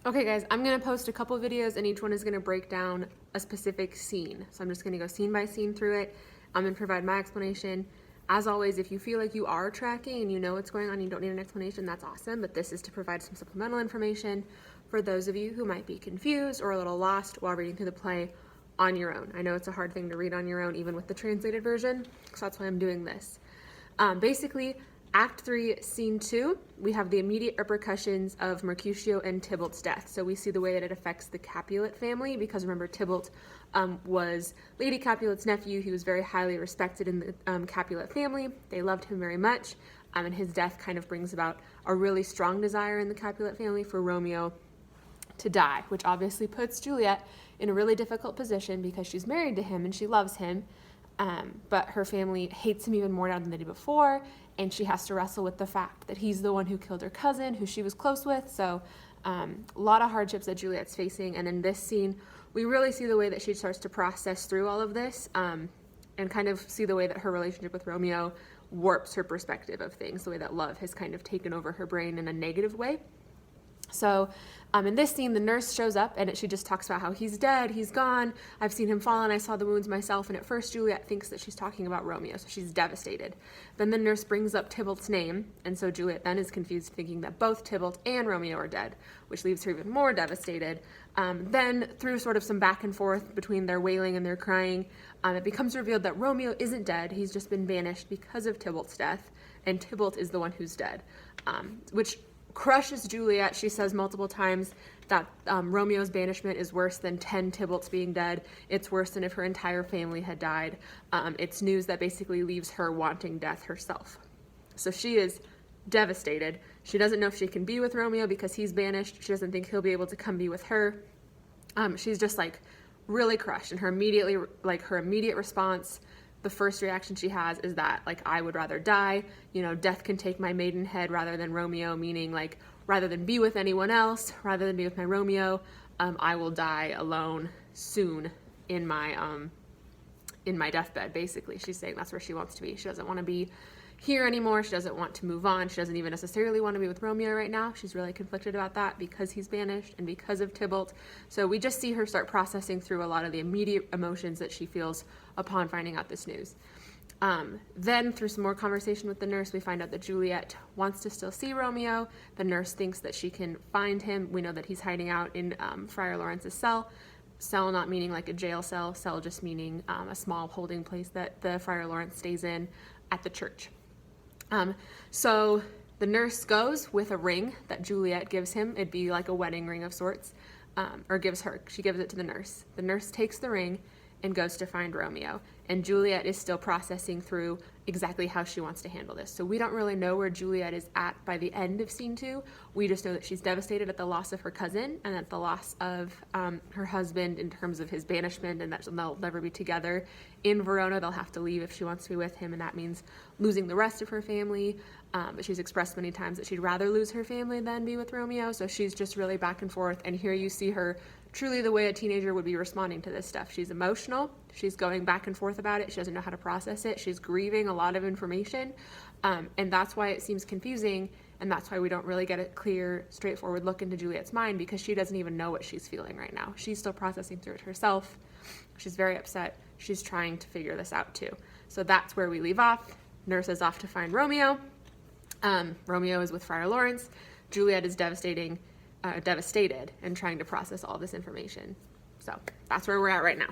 Okay guys, I'm gonna post a couple videos and each one is gonna break down a specific scene. So I'm just gonna go scene by scene through it. I'm gonna provide my explanation. As always, if you feel like you are tracking and you know what's going on, you don't need an explanation, that's awesome. But this is to provide some supplemental information for those of you who might be confused or a little lost while reading through the play on your own. I know it's a hard thing to read on your own, even with the translated version, so that's why I'm doing this. Basically, Act 3, Scene 2, we have the immediate repercussions of Mercutio and Tybalt's death. So we see the way that it affects the Capulet family, because remember, Tybalt was Lady Capulet's nephew. He was very highly respected in the Capulet family. They loved him very much, and his death kind of brings about a really strong desire in the Capulet family for Romeo to die, which obviously puts Juliet in a really difficult position because she's married to him and she loves him. But her family hates him even more now than they did before, and she has to wrestle with the fact that he's the one who killed her cousin, who she was close with. So a lot of hardships that Juliet's facing, and in this scene, we really see the way that she starts to process through all of this, and kind of see the way that her relationship with Romeo warps her perspective of things, the way that love has kind of taken over her brain in a negative way. So in this scene, the nurse shows up and she just talks about how he's dead, he's gone, I've seen him fall and I saw the wounds myself. And at first Juliet thinks that she's talking about Romeo, so she's devastated. Then the nurse brings up Tybalt's name, and so Juliet then is confused, thinking that both Tybalt and Romeo are dead, which leaves her even more devastated. Then through sort of some back and forth between their wailing and their crying, it becomes revealed that Romeo isn't dead, he's just been banished because of Tybalt's death, and Tybalt is the one who's dead, which crushes Juliet. She says multiple times that Romeo's banishment is worse than 10 Tybalts being dead. It's worse than if her entire family had died. It's news that basically leaves her wanting death herself. So she is devastated. She doesn't know if she can be with Romeo because he's banished. She doesn't think he'll be able to come be with her. She's just like really crushed, and her immediate response, the first reaction she has is that, like, I would rather die, you know, death can take my maidenhead rather than Romeo, meaning like rather than be with anyone else, rather than be with my Romeo, I will die alone soon in my deathbed. Basically, she's saying that's where she wants to be. She doesn't want to be here anymore. She doesn't want to move on. She doesn't even necessarily want to be with Romeo right now. She's really conflicted about that because he's banished and because of Tybalt. So we just see her start processing through a lot of the immediate emotions that she feels upon finding out this news. Then through some more conversation with the nurse, we find out that Juliet wants to still see Romeo. The nurse thinks that she can find him. We know that he's hiding out in Friar Lawrence's cell. Cell not meaning like a jail cell, cell just meaning a small holding place that the Friar Lawrence stays in at the church. So the nurse goes with a ring that Juliet gives him. It'd be like a wedding ring of sorts, or gives her. She gives it to the nurse. The nurse takes the ring and goes to find Romeo. And Juliet is still processing through exactly how she wants to handle this. So we don't really know where Juliet is at by the end of scene 2. We just know that she's devastated at the loss of her cousin and at the loss of her husband in terms of his banishment, and that they'll never be together in Verona. They'll have to leave if she wants to be with him, and that means losing the rest of her family. But she's expressed many times that she'd rather lose her family than be with Romeo. So she's just really back and forth. And here you see her truly the way a teenager would be responding to this stuff. She's emotional. She's going back and forth about it. She doesn't know how to process it. She's grieving a lot of information. And that's why it seems confusing. And that's why we don't really get a clear, straightforward look into Juliet's mind, because she doesn't even know what she's feeling right now. She's still processing through it herself. She's very upset. She's trying to figure this out too. So that's where we leave off. Nurse is off to find Romeo. Romeo is with Friar Lawrence. Juliet is devastated and trying to process all this information. So that's where we're at right now.